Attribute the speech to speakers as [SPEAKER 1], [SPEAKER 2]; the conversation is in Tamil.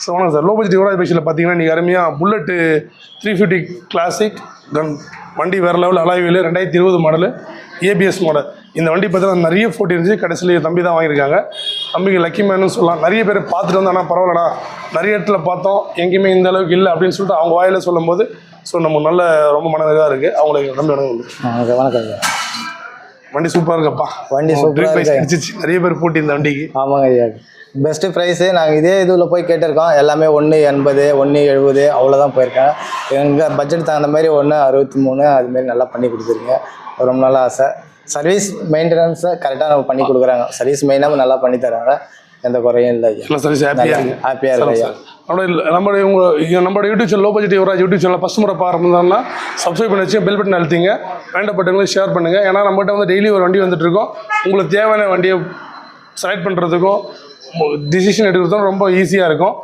[SPEAKER 1] ஸோ வணக்கம் சார். லோ பட்ஜெட் யுவராஜ் பைக்ஸில் பார்த்தீங்கன்னா நீங்கள் அருமையாக புல்லட்டு 350 கிளாசிக் கன் வண்டி வேறு லெவல் அலாய்வில் 2020 மாடலு ஏபிஎஸ் மாடல். இந்த வண்டி பார்த்தீங்கன்னா நிறைய போட்டி இருந்துச்சு. கடைசியில் தம்பி தான் வாங்கியிருக்காங்க. தம்பிக்கு லக்கி மேனு சொல்லலாம். நிறைய பேர் பார்த்துட்டு வந்து ஆனால் பரவாயில்லடா நிறைய இடத்துல பார்த்தோம் எங்கேயுமே இந்த அளவுக்கு இல்லை அப்படின்னு சொல்லிட்டு அவங்க வாயில் சொல்லும் போது ஸோ நம்ம நல்ல ரொம்ப மனதாக இருக்குது. அவங்களுக்கு நம்பி வணக்கம்.
[SPEAKER 2] வணக்கம்.
[SPEAKER 1] வண்டி சூப்பராக இருக்கப்பா.
[SPEAKER 2] வண்டி சூப்பராக
[SPEAKER 1] இருந்துச்சு. நிறைய பேர் போட்டி இந்த வண்டிக்கு.
[SPEAKER 2] ஆமாங்க ஐயா, பெஸ்ட்டு ப்ரைஸு. நாங்கள் இதே இதில் போய் கேட்டிருக்கோம். எல்லாமே 180 170 அவ்வளோதான் போயிருக்கேன். எங்கள் பட்ஜெட் தகுந்த மாதிரி 163 அதுமாரி நல்லா பண்ணி கொடுத்துருங்க. ரொம்ப நல்ல ஆசை. சர்வீஸ் மெயின்டெனன்ஸை கரெக்டாக நம்ம பண்ணி கொடுக்குறாங்க. சர்வீஸ் மெயினாக நல்லா பண்ணி தராங்க. எந்த குறையும் இல்லை ஐயா.
[SPEAKER 1] சர்வீஸ் ஹாப்பியாக
[SPEAKER 2] இருக்கு ஐயா.
[SPEAKER 1] நம்மளுடைய YouTube channel low budget Yuvraj YouTube channel first முறை பார்க்குறதுனா சப்ஸ்கிரைப் பண்ணி வச்சு பெல் பட்டன் அழுத்திங்க. வேண்டப்பட்டவங்களுக்கு ஷேர் பண்ணுங்கள். ஏன்னா நம்மகிட்ட வந்து டெய்லி ஒரு வண்டி வந்துட்டு இருக்கோம். உங்களுக்கு தேவையான வண்டியை செலக்ட் பண்ணுறதுக்கும் டிசிஷன் எடுக்கிறதுக்கும் ரொம்ப ஈஸியாக இருக்கும்.